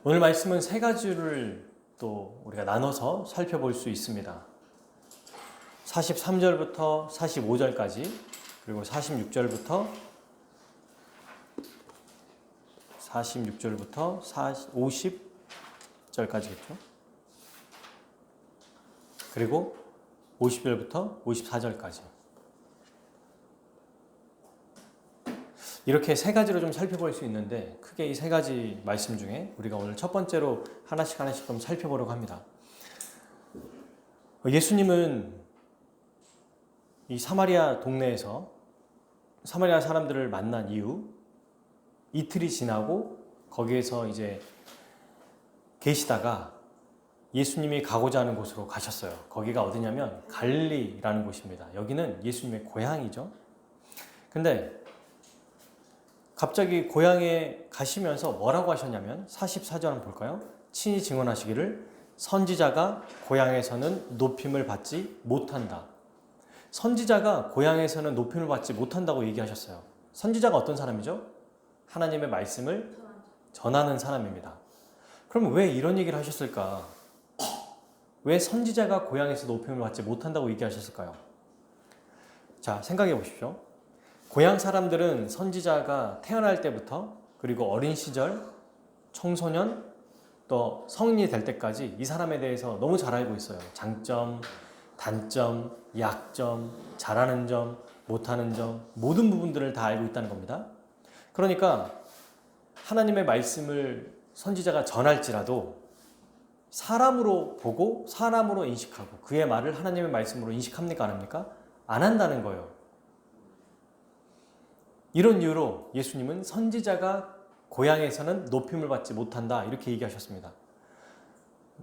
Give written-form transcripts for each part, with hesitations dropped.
오늘 말씀은 세 가지를 또 우리가 나눠서 살펴볼 수 있습니다. 43절부터 45절까지, 그리고 46절부터 50절까지겠죠. 그리고 50절부터 54절까지. 이렇게 세 가지로 좀 살펴볼 수 있는데, 크게 이 세 가지 말씀 중에 우리가 오늘 첫 번째로 하나씩 좀 살펴보려고 합니다. 예수님은 이 사마리아 동네에서 사마리아 사람들을 만난 이후 이틀이 지나고 거기에서 이제 계시다가 예수님이 가고자 하는 곳으로 가셨어요. 거기가 어디냐면 갈릴리라는 곳입니다. 여기는 예수님의 고향이죠. 근데 갑자기 고향에 가시면서 뭐라고 하셨냐면 44절 한번 볼까요? 친히 증언하시기를 선지자가 고향에서는 높임을 받지 못한다. 선지자가 고향에서는 높임을 받지 못한다고 얘기하셨어요. 선지자가 어떤 사람이죠? 하나님의 말씀을 전하는 사람입니다. 그럼 왜 이런 얘기를 하셨을까? 왜 선지자가 고향에서 높임을 받지 못한다고 얘기하셨을까요? 자, 생각해 보십시오. 고향 사람들은 선지자가 태어날 때부터, 그리고 어린 시절, 청소년, 또 성인이 될 때까지 이 사람에 대해서 너무 잘 알고 있어요. 장점, 단점, 약점, 잘하는 점, 못하는 점, 모든 부분들을 다 알고 있다는 겁니다. 그러니까 하나님의 말씀을 선지자가 전할지라도 사람으로 보고 사람으로 인식하고 그의 말을 하나님의 말씀으로 인식합니까? 안 합니까? 안 한다는 거예요. 이런 이유로 예수님은 선지자가 고향에서는 높임을 받지 못한다 이렇게 얘기하셨습니다.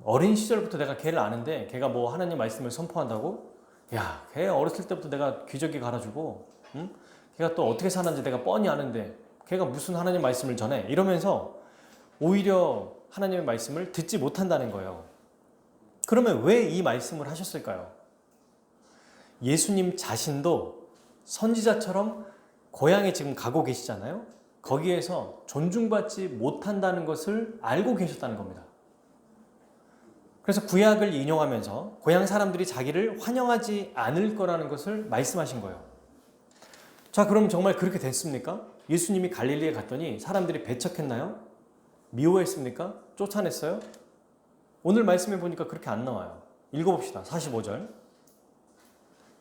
어린 시절부터 내가 걔를 아는데 걔가 뭐 하나님 말씀을 선포한다고? 야, 걔 어렸을 때부터 내가 기저귀 갈아주고 응? 걔가 또 어떻게 사는지 내가 뻔히 아는데 걔가 무슨 하나님 말씀을 전해? 이러면서 오히려 하나님의 말씀을 듣지 못한다는 거예요. 그러면 왜 이 말씀을 하셨을까요? 예수님 자신도 선지자처럼 고향에 지금 가고 계시잖아요. 거기에서 존중받지 못한다는 것을 알고 계셨다는 겁니다. 그래서 구약을 인용하면서 고향 사람들이 자기를 환영하지 않을 거라는 것을 말씀하신 거예요. 자, 그럼 정말 그렇게 됐습니까? 예수님이 갈릴리에 갔더니 사람들이 배척했나요? 미워했습니까? 쫓아냈어요? 오늘 말씀해 보니까 그렇게 안 나와요. 읽어봅시다. 45절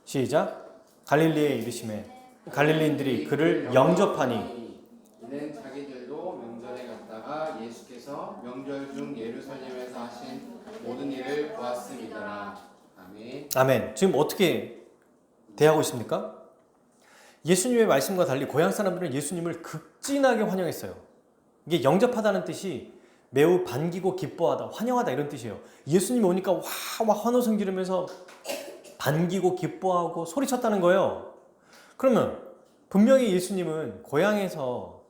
시작. 갈릴리에 이르시매 갈릴리인들이 그를 영접하니 이는 자기들도 명절에 갔다가 예수께서 명절 중 예루살렘에서 하신 모든 일을 보았음이더라. 아멘. 아멘. 지금 어떻게 대하고 있습니까? 예수님의 말씀과 달리 고향 사람들은 예수님을 극진하게 환영했어요. 이게 영접하다는 뜻이 매우 반기고 기뻐하다, 환영하다 이런 뜻이에요. 예수님이 오니까 와 환호성 지르면서 반기고 기뻐하고 소리쳤다는 거예요. 그러면 분명히 예수님은 고향에서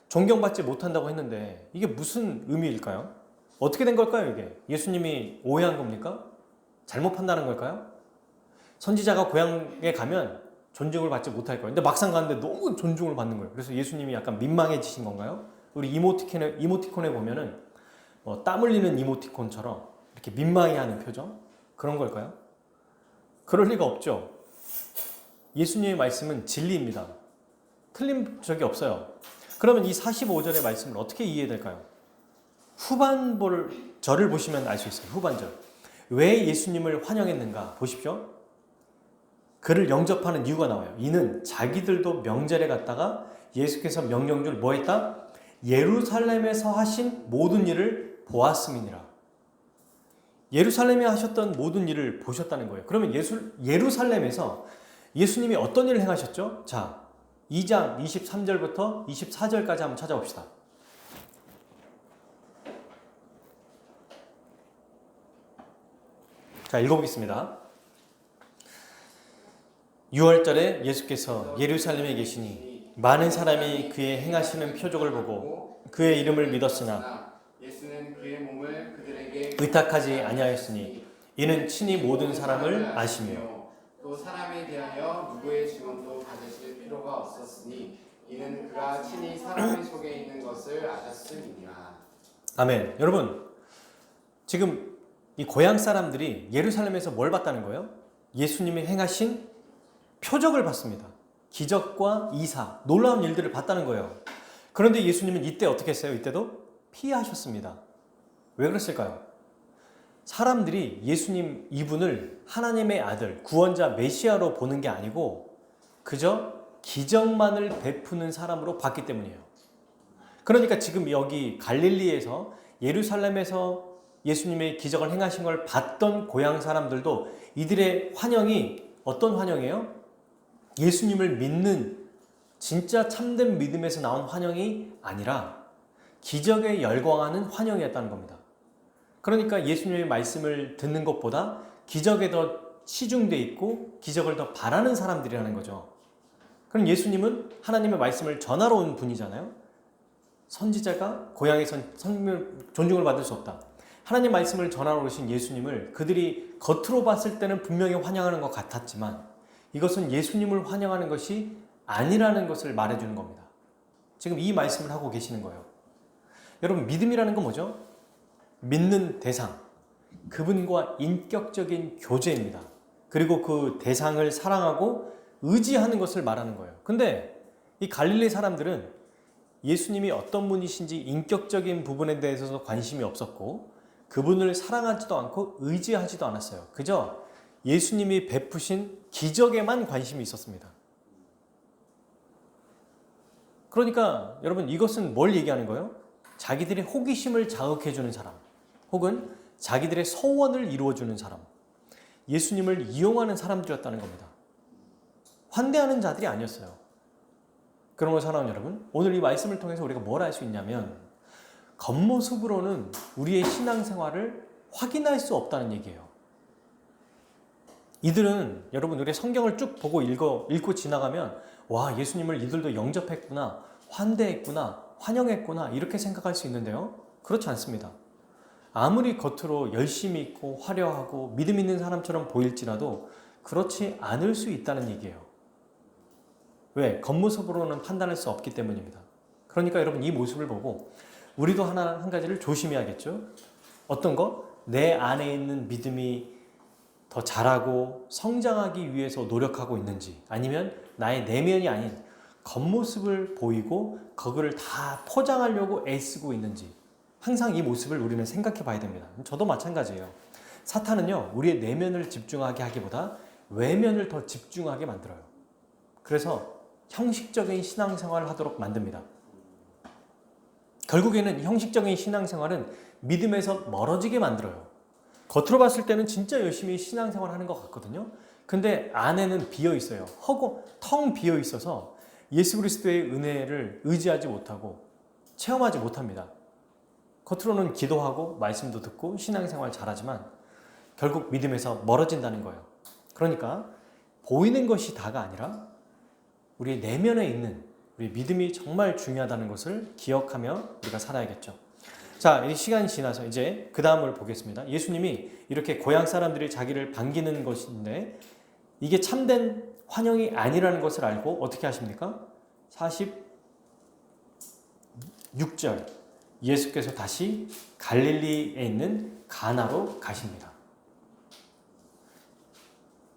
존경받지 못한다고 했는데 이게 무슨 의미일까요? 어떻게 된 걸까요, 이게? 예수님이 오해한 겁니까? 잘못 판단한 걸까요? 선지자가 고향에 가면 존중을 받지 못할 거예요. 근데 막상 가는데 너무 존중을 받는 거예요. 그래서 예수님이 약간 민망해지신 건가요? 우리 이모티콘에 보면은 땀 흘리는 이모티콘처럼 이렇게 민망해하는 표정? 그런 걸까요? 그럴 리가 없죠. 예수님의 말씀은 진리입니다. 틀린 적이 없어요. 그러면 이 45절의 말씀을 어떻게 이해될까요? 후반절을 보시면 알 수 있어요. 후반절. 왜 예수님을 환영했는가? 보십시오. 그를 영접하는 이유가 나와요. 이는 자기들도 명절에 갔다가 예수께서 명령 줄 뭐 했다? 예루살렘에서 하신 모든 일을 보았음이니라. 예루살렘에 하셨던 모든 일을 보셨다는 거예요. 그러면 예루살렘에서 예수님이 어떤 일을 행하셨죠? 자, 2장 23절부터 24절까지 한번 찾아봅시다. 자, 읽어보겠습니다. 6월절에 예수께서 예루살렘에 계시니 많은 사람이 그의 행하시는 표적을 보고 그의 이름을 믿었으나 예수는 그의 몸을 그들에게 의탁하지 아니하였으니 이는 친히 모든 사람을 아시며 또 사람에 대하여 누구의 증언도 받으실 필요가 없었으니 이는 그가 친히 사람의 속에 있는 것을 아셨음이니라. 아멘. 여러분, 지금 이 고향 사람들이 예루살렘에서 뭘 봤다는 거예요? 예수님이 행하신 표적을 봤습니다. 기적과 이사, 놀라운 일들을 봤다는 거예요. 그런데 예수님은 이때 어떻게 했어요? 이때도 피하셨습니다. 왜 그랬을까요? 사람들이 예수님 이분을 하나님의 아들, 구원자 메시아로 보는 게 아니고 그저 기적만을 베푸는 사람으로 봤기 때문이에요. 그러니까 지금 여기 갈릴리에서 예루살렘에서 예수님의 기적을 행하신 걸 봤던 고향 사람들도 이들의 환영이 어떤 환영이에요? 예수님을 믿는 진짜 참된 믿음에서 나온 환영이 아니라 기적에 열광하는 환영이었다는 겁니다. 그러니까 예수님의 말씀을 듣는 것보다 기적에 더 치중돼 있고 기적을 더 바라는 사람들이라는 거죠. 그럼 예수님은 하나님의 말씀을 전하러 온 분이잖아요. 선지자가 고향에선 존중을 받을 수 없다. 하나님 말씀을 전하러 오신 예수님을 그들이 겉으로 봤을 때는 분명히 환영하는 것 같았지만 이것은 예수님을 환영하는 것이 아니라는 것을 말해주는 겁니다. 지금 이 말씀을 하고 계시는 거예요. 여러분, 믿음이라는 건 뭐죠? 믿는 대상, 그분과 인격적인 교제입니다. 그리고 그 대상을 사랑하고 의지하는 것을 말하는 거예요. 근데 이 갈릴리 사람들은 예수님이 어떤 분이신지 인격적인 부분에 대해서도 관심이 없었고 그분을 사랑하지도 않고 의지하지도 않았어요. 그저 예수님이 베푸신 기적에만 관심이 있었습니다. 그러니까 여러분, 이것은 뭘 얘기하는 거예요? 자기들의 호기심을 자극해주는 사람, 혹은 자기들의 소원을 이루어주는 사람, 예수님을 이용하는 사람들이었다는 겁니다. 환대하는 자들이 아니었어요. 그런 걸 사랑하는 여러분, 오늘 이 말씀을 통해서 우리가 뭘 알 수 있냐면 겉모습으로는 우리의 신앙생활을 확인할 수 없다는 얘기예요. 이들은 여러분, 우리 성경을 쭉 보고 읽고 지나가면 와, 예수님을 이들도 영접했구나, 환대했구나, 환영했구나 이렇게 생각할 수 있는데요. 그렇지 않습니다. 아무리 겉으로 열심히 있고 화려하고 믿음 있는 사람처럼 보일지라도 그렇지 않을 수 있다는 얘기예요. 왜? 겉모습으로는 판단할 수 없기 때문입니다. 그러니까 여러분, 이 모습을 보고 우리도 한 가지를 조심해야겠죠. 어떤 거? 내 안에 있는 믿음이 더 자라고 성장하기 위해서 노력하고 있는지, 아니면 나의 내면이 아닌 겉모습을 보이고 그거를 다 포장하려고 애쓰고 있는지, 항상 이 모습을 우리는 생각해 봐야 됩니다. 저도 마찬가지예요. 사탄은요, 우리의 내면을 집중하게 하기보다 외면을 더 집중하게 만들어요. 그래서 형식적인 신앙생활을 하도록 만듭니다. 결국에는 형식적인 신앙생활은 믿음에서 멀어지게 만들어요. 겉으로 봤을 때는 진짜 열심히 신앙생활 하는 것 같거든요. 근데 안에는 비어 있어요. 텅 비어 있어서 예수 그리스도의 은혜를 의지하지 못하고 체험하지 못합니다. 겉으로는 기도하고 말씀도 듣고 신앙생활 잘하지만 결국 믿음에서 멀어진다는 거예요. 그러니까 보이는 것이 다가 아니라 우리 내면에 있는 우리 믿음이 정말 중요하다는 것을 기억하며 우리가 살아야겠죠. 자, 이 시간이 지나서 이제 그 다음을 보겠습니다. 예수님이 이렇게 고향 사람들이 자기를 반기는 것인데 이게 참된 환영이 아니라는 것을 알고 어떻게 하십니까? 46절, 예수께서 다시 갈릴리에 있는 가나로 가십니다.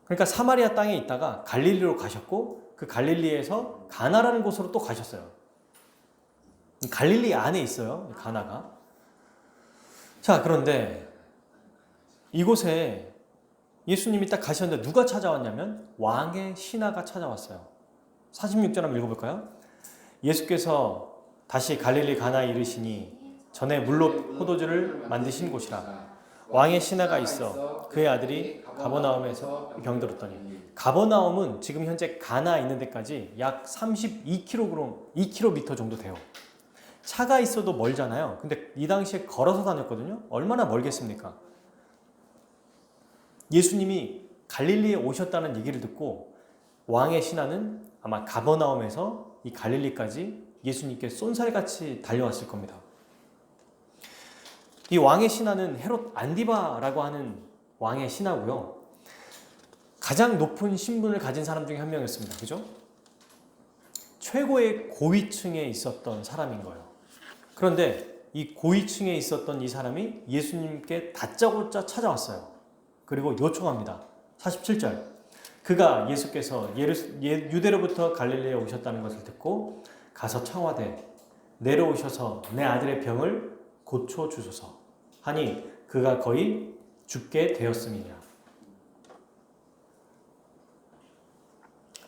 그러니까 사마리아 땅에 있다가 갈릴리로 가셨고 그 갈릴리에서 가나라는 곳으로 또 가셨어요. 갈릴리 안에 있어요, 가나가. 자, 그런데 이곳에 예수님이 딱 가셨는데 누가 찾아왔냐면 왕의 신하가 찾아왔어요. 46절 한번 읽어볼까요? 예수께서 다시 갈릴리 가나에 이르시니 전에 물로 포도주를 만드신 곳이라. 왕의 신하가 있어 그의 아들이 가버나움에서 병들었더니. 가버나움은 지금 현재 가나 있는 데까지 약 32km 정도 돼요. 차가 있어도 멀잖아요. 근데 이 당시에 걸어서 다녔거든요. 얼마나 멀겠습니까? 예수님이 갈릴리에 오셨다는 얘기를 듣고 왕의 신하는 아마 가버나움에서 이 갈릴리까지 예수님께 쏜살같이 달려왔을 겁니다. 이 왕의 신하는 헤롯 안디바라고 하는 왕의 신하고요. 가장 높은 신분을 가진 사람 중에 한 명이었습니다. 그죠? 최고의 고위층에 있었던 사람인 거예요. 그런데 이 고위층에 있었던 이 사람이 예수님께 다짜고짜 찾아왔어요. 그리고 요청합니다. 47절. 그가 예수께서 유대로부터 갈릴리에 오셨다는 것을 듣고 가서 청하되 내려오셔서 내 아들의 병을 고쳐 주소서 하니 그가 거의 죽게 되었음이냐.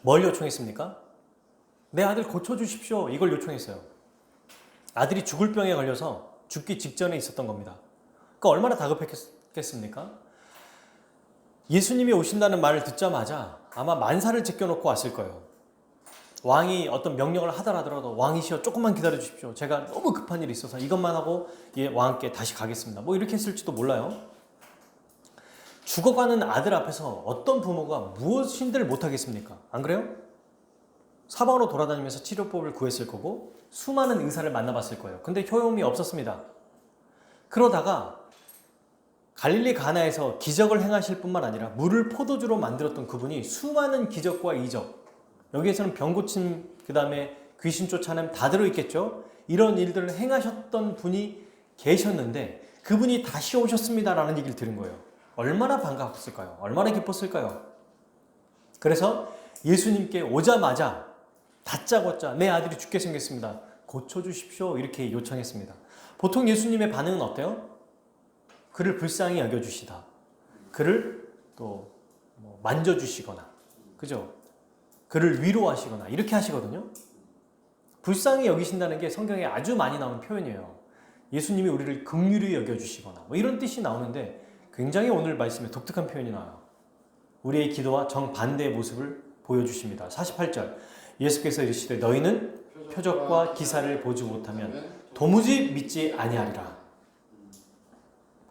뭘 요청했습니까? 내 아들 고쳐 주십시오. 이걸 요청했어요. 아들이 죽을 병에 걸려서 죽기 직전에 있었던 겁니다. 그러니까 얼마나 다급했겠습니까? 예수님이 오신다는 말을 듣자마자 아마 만사를 제껴놓고 왔을 거예요. 왕이 어떤 명령을 하더라도 왕이시여 조금만 기다려 주십시오. 제가 너무 급한 일이 있어서 이것만 하고 왕께 다시 가겠습니다. 뭐 이렇게 했을지도 몰라요. 죽어가는 아들 앞에서 어떤 부모가 무엇인들 못하겠습니까? 안 그래요? 사방으로 돌아다니면서 치료법을 구했을 거고 수많은 의사를 만나봤을 거예요. 근데 효용이 없었습니다. 그러다가 갈릴리 가나에서 기적을 행하실 뿐만 아니라 물을 포도주로 만들었던 그분이 수많은 기적과 이적, 여기에서는 병 고침, 그 다음에 귀신 쫓아냄 다 들어있겠죠. 이런 일들을 행하셨던 분이 계셨는데 그분이 다시 오셨습니다라는 얘기를 들은 거예요. 얼마나 반가웠을까요? 얼마나 기뻤을까요? 그래서 예수님께 오자마자 다짜고짜 내 아들이 죽게 생겼습니다. 고쳐주십시오. 이렇게 요청했습니다. 보통 예수님의 반응은 어때요? 그를 불쌍히 여겨주시다. 그를 또 만져주시거나, 그죠? 그를 위로하시거나 이렇게 하시거든요. 불쌍히 여기신다는 게 성경에 아주 많이 나오는 표현이에요. 예수님이 우리를 긍휼히 여겨주시거나 뭐 이런 뜻이 나오는데 굉장히 오늘 말씀에 독특한 표현이 나와요. 우리의 기도와 정반대의 모습을 보여주십니다. 48절. 예수께서 이르시되 너희는 표적과 기사를 보지 못하면 도무지 믿지 아니하리라.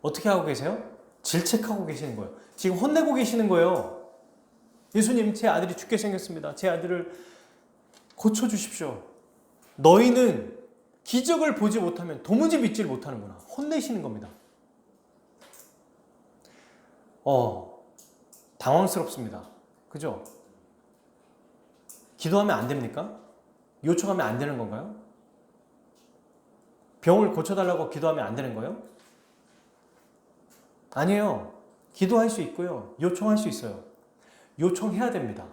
어떻게 하고 계세요? 질책하고 계시는 거예요. 지금 혼내고 계시는 거예요. 예수님, 제 아들이 죽게 생겼습니다. 제 아들을 고쳐주십시오. 너희는 기적을 보지 못하면 도무지 믿지를 못하는구나. 혼내시는 겁니다. 당황스럽습니다. 그죠? 기도하면 안 됩니까? 요청하면 안 되는 건가요? 병을 고쳐달라고 기도하면 안 되는 거예요? 아니에요. 기도할 수 있고요. 요청할 수 있어요. 요청해야 됩니다.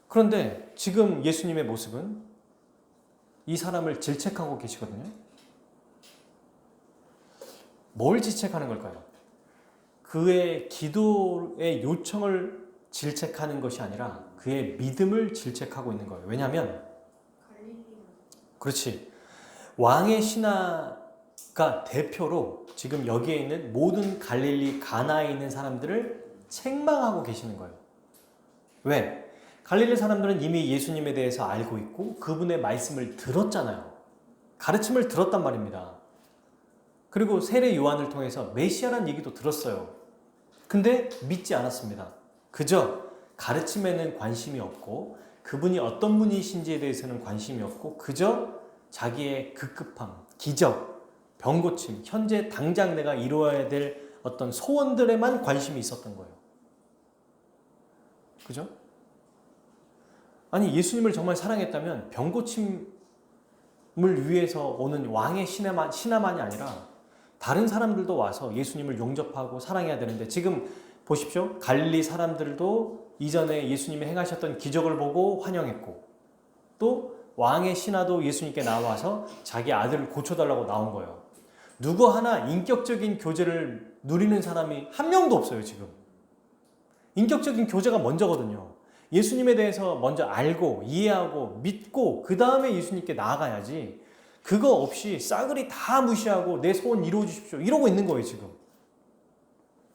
그런데 지금 예수님의 모습은 이 사람을 질책하고 계시거든요. 뭘 질책하는 걸까요? 그의 기도의 요청을 질책하는 것이 아니라 그의 믿음을 질책하고 있는 거예요. 왜냐하면 그렇지. 왕의 신하가 대표로 지금 여기에 있는 모든 갈릴리 가나에 있는 사람들을 책망하고 계시는 거예요. 왜? 갈릴리 사람들은 이미 예수님에 대해서 알고 있고 그분의 말씀을 들었잖아요. 가르침을 들었단 말입니다. 그리고 세례 요한을 통해서 메시아라는 얘기도 들었어요. 근데 믿지 않았습니다. 그저 가르침에는 관심이 없고 그분이 어떤 분이신지에 대해서는 관심이 없고 그저 자기의 급급함, 기적, 병고침, 현재 당장 내가 이루어야 될 어떤 소원들에만 관심이 있었던 거예요. 그죠? 아니 예수님을 정말 사랑했다면 병고침을 위해서 오는 왕의 신하만이 아니라 다른 사람들도 와서 예수님을 용접하고 사랑해야 되는데 지금 보십시오. 갈릴리 사람들도 이전에 예수님이 행하셨던 기적을 보고 환영했고 또 왕의 신하도 예수님께 나와서 자기 아들을 고쳐달라고 나온 거예요. 누구 하나 인격적인 교제를 누리는 사람이 한 명도 없어요. 지금 인격적인 교제가 먼저거든요. 예수님에 대해서 먼저 알고 이해하고 믿고 그 다음에 예수님께 나아가야지 그거 없이 싸그리 다 무시하고 내 소원 이루어 주십시오 이러고 있는 거예요. 지금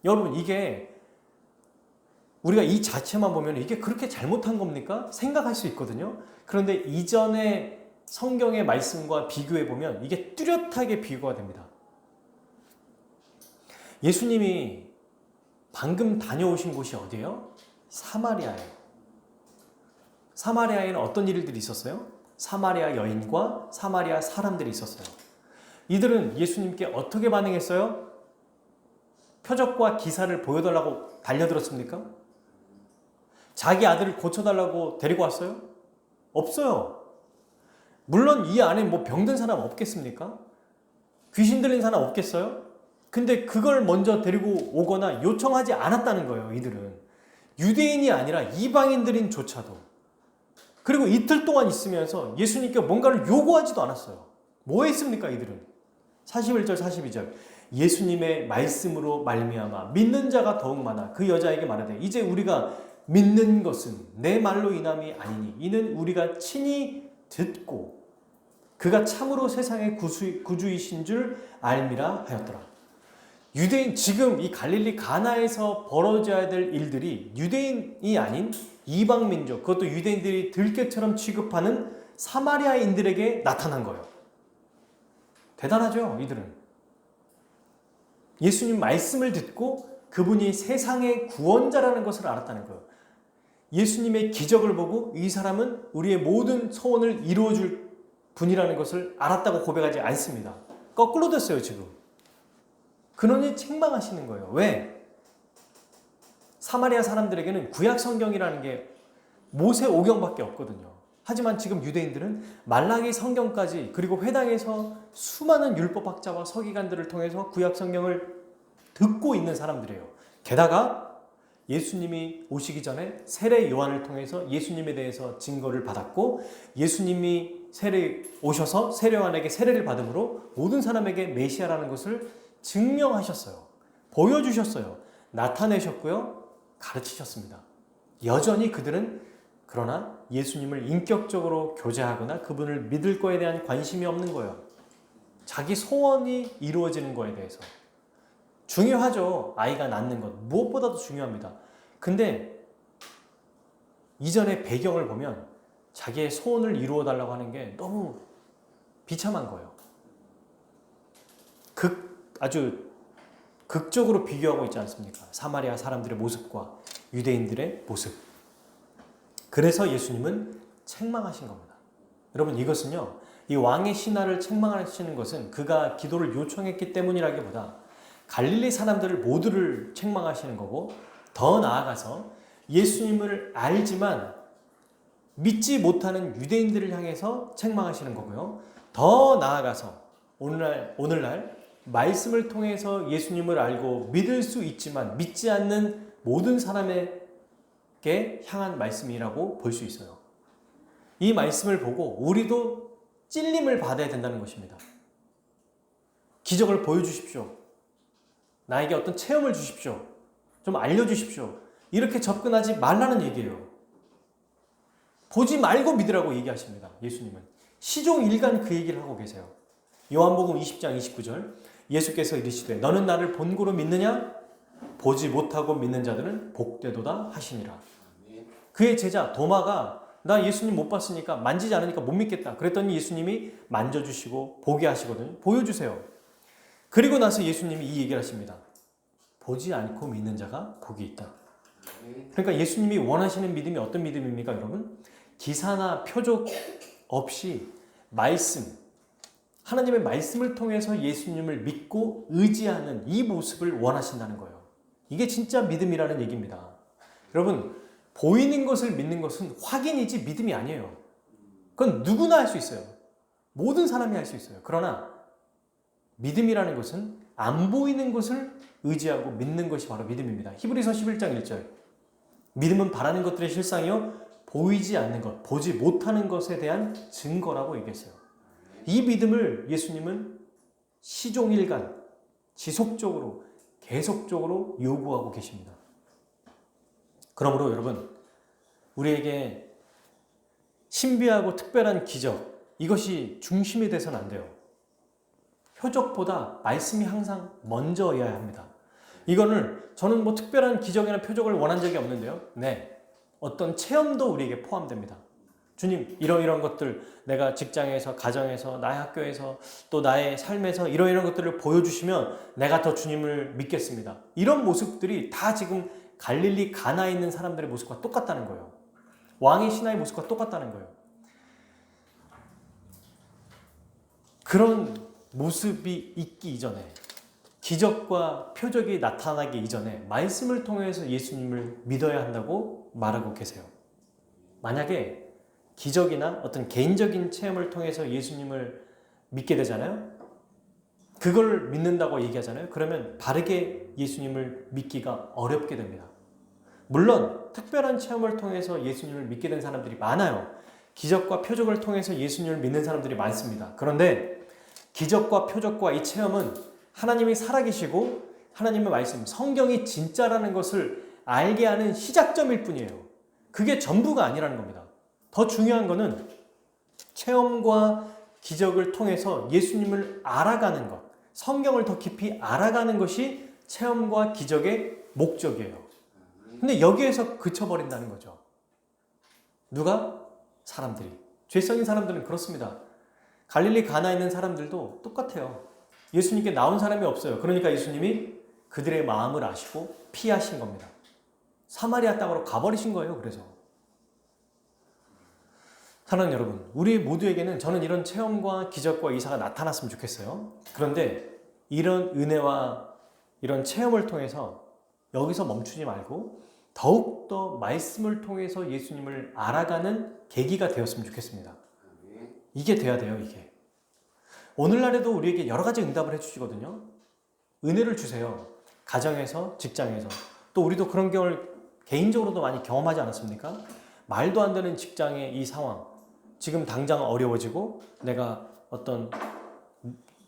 여러분 이게 우리가 이 자체만 보면 이게 그렇게 잘못한 겁니까? 생각할 수 있거든요. 그런데 이전의 성경의 말씀과 비교해 보면 이게 뚜렷하게 비교가 됩니다. 예수님이 방금 다녀오신 곳이 어디예요? 사마리아예요. 사마리아에는 어떤 일들이 있었어요? 사마리아 여인과 사마리아 사람들이 있었어요. 이들은 예수님께 어떻게 반응했어요? 표적과 기사를 보여달라고 달려들었습니까? 자기 아들을 고쳐달라고 데리고 왔어요? 없어요. 물론 이 안에 뭐 병든 사람 없겠습니까? 귀신 들린 사람 없겠어요? 근데 그걸 먼저 데리고 오거나 요청하지 않았다는 거예요. 이들은 유대인이 아니라 이방인들인조차도. 그리고 이틀 동안 있으면서 예수님께 뭔가를 요구하지도 않았어요. 뭐 했습니까? 이들은 41절 42절 예수님의 말씀으로 말미암아 믿는 자가 더욱 많아 그 여자에게 말하되 이제 우리가 믿는 것은 내 말로 인함이 아니니 이는 우리가 친히 듣고 그가 참으로 세상의 구주이신 줄 알미라 하였더라. 유대인, 지금 이 갈릴리 가나에서 벌어져야 될 일들이 유대인이 아닌 이방 민족, 그것도 유대인들이 들깨처럼 취급하는 사마리아인들에게 나타난 거예요. 대단하죠, 이들은. 예수님 말씀을 듣고 그분이 세상의 구원자라는 것을 알았다는 거예요. 예수님의 기적을 보고 이 사람은 우리의 모든 소원을 이루어줄 분이라는 것을 알았다고 고백하지 않습니다. 거꾸로 됐어요, 지금. 그러니 책망하시는 거예요. 왜? 사마리아 사람들에게는 구약 성경이라는 게 모세 오경밖에 없거든요. 하지만 지금 유대인들은 말라기 성경까지 그리고 회당에서 수많은 율법학자와 서기관들을 통해서 구약 성경을 듣고 있는 사람들이에요. 게다가 예수님이 오시기 전에 세례 요한을 통해서 예수님에 대해서 증거를 받았고 예수님이 오셔서 세례 요한에게 세례를 받음으로 모든 사람에게 메시아라는 것을 증명하셨어요. 보여주셨어요. 나타내셨고요. 가르치셨습니다. 여전히 그들은 그러나 예수님을 인격적으로 교제하거나 그분을 믿을 거에 대한 관심이 없는 거예요. 자기 소원이 이루어지는 거에 대해서. 중요하죠. 아이가 낳는 것. 무엇보다도 중요합니다. 근데 이전의 배경을 보면 자기의 소원을 이루어 달라고 하는 게 너무 비참한 거예요. 아주 극적으로 비교하고 있지 않습니까? 사마리아 사람들의 모습과 유대인들의 모습. 그래서 예수님은 책망하신 겁니다. 여러분, 이것은요, 이 왕의 신하를 책망하시는 것은 그가 기도를 요청했기 때문이라기보다 갈릴리 사람들을 모두를 책망하시는 거고, 더 나아가서 예수님을 알지만 믿지 못하는 유대인들을 향해서 책망하시는 거고요. 더 나아가서 오늘날 말씀을 통해서 예수님을 알고 믿을 수 있지만 믿지 않는 모든 사람에게 향한 말씀이라고 볼 수 있어요. 이 말씀을 보고 우리도 찔림을 받아야 된다는 것입니다. 기적을 보여주십시오. 나에게 어떤 체험을 주십시오. 좀 알려주십시오. 이렇게 접근하지 말라는 얘기예요. 보지 말고 믿으라고 얘기하십니다. 예수님은. 시종일관 그 얘기를 하고 계세요. 요한복음 20장 29절 예수께서 이르시되 너는 나를 본고로 믿느냐? 보지 못하고 믿는 자들은 복되도다 하시니라. 그의 제자 도마가 나 예수님 못 봤으니까 만지지 않으니까 못 믿겠다. 그랬더니 예수님이 만져주시고 보게 하시거든요. 보여주세요. 그리고 나서 예수님이 이 얘기를 하십니다. 보지 않고 믿는 자가 복이 있다. 그러니까 예수님이 원하시는 믿음이 어떤 믿음입니까, 여러분? 기사나 표적 없이 말씀, 하나님의 말씀을 통해서 예수님을 믿고 의지하는 이 모습을 원하신다는 거예요. 이게 진짜 믿음이라는 얘기입니다. 여러분, 보이는 것을 믿는 것은 확인이지 믿음이 아니에요. 그건 누구나 할 수 있어요. 모든 사람이 할 수 있어요. 그러나 믿음이라는 것은 안 보이는 것을 의지하고 믿는 것이 바로 믿음입니다. 히브리서 11장 1절 믿음은 바라는 것들의 실상이요 보이지 않는 것, 보지 못하는 것에 대한 증거라고 얘기했어요. 이 믿음을 예수님은 시종일관, 지속적으로, 계속적으로 요구하고 계십니다. 그러므로 여러분, 우리에게 신비하고 특별한 기적, 이것이 중심이 돼서는 안 돼요. 표적보다 말씀이 항상 먼저여야 합니다. 이거는 저는 뭐 특별한 기적이나 표적을 원한 적이 없는데요. 네, 어떤 체험도 우리에게 포함됩니다. 주님, 이런 것들 내가 직장에서, 가정에서, 나의 학교에서, 또 나의 삶에서 이런 것들을 보여주시면 내가 더 주님을 믿겠습니다. 이런 모습들이 다 지금 갈릴리 가나에 있는 사람들의 모습과 똑같다는 거예요. 왕의 신하의 모습과 똑같다는 거예요. 그런 모습이 있기 이전에, 기적과 표적이 나타나기 이전에 말씀을 통해서 예수님을 믿어야 한다고 말하고 계세요. 만약에 기적이나 어떤 개인적인 체험을 통해서 예수님을 믿게 되잖아요. 그걸 믿는다고 얘기하잖아요. 그러면 바르게 예수님을 믿기가 어렵게 됩니다. 물론 특별한 체험을 통해서 예수님을 믿게 된 사람들이 많아요. 기적과 표적을 통해서 예수님을 믿는 사람들이 많습니다. 그런데 기적과 표적과 이 체험은 하나님이 살아계시고 하나님의 말씀, 성경이 진짜라는 것을 알게 하는 시작점일 뿐이에요. 그게 전부가 아니라는 겁니다. 더 중요한 거는 체험과 기적을 통해서 예수님을 알아가는 것, 성경을 더 깊이 알아가는 것이 체험과 기적의 목적이에요. 근데 여기에서 그쳐버린다는 거죠. 누가? 사람들이. 죄성인 사람들은 그렇습니다. 갈릴리 가나에 있는 사람들도 똑같아요. 예수님께 나온 사람이 없어요. 그러니까 예수님이 그들의 마음을 아시고 피하신 겁니다. 사마리아 땅으로 가버리신 거예요. 그래서 사랑하는 여러분, 우리 모두에게는 저는 이런 체험과 기적과 이사가 나타났으면 좋겠어요. 그런데 이런 은혜와 이런 체험을 통해서 여기서 멈추지 말고 더욱더 말씀을 통해서 예수님을 알아가는 계기가 되었으면 좋겠습니다. 이게 돼야 돼요. 이게 오늘날에도 우리에게 여러 가지 응답을 해주시거든요. 은혜를 주세요. 가정에서, 직장에서. 또 우리도 그런 경우를 개인적으로도 많이 경험하지 않았습니까? 말도 안 되는 직장의 이 상황, 지금 당장 어려워지고 내가 어떤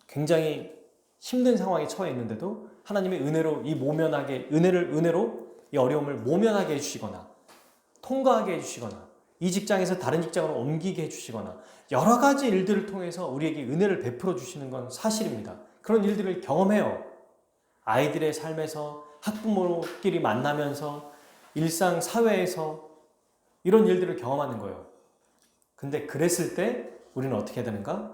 굉장히 힘든 상황에 처해 있는데도 하나님의 은혜로 이 모면하게, 은혜로 이 어려움을 모면하게 해주시거나 통과하게 해주시거나 이 직장에서 다른 직장으로 옮기게 해주시거나 여러 가지 일들을 통해서 우리에게 은혜를 베풀어 주시는 건 사실입니다. 그런 일들을 경험해요. 아이들의 삶에서, 학부모끼리 만나면서, 일상 사회에서 이런 일들을 경험하는 거예요. 근데 그랬을 때 우리는 어떻게 해야 되는가?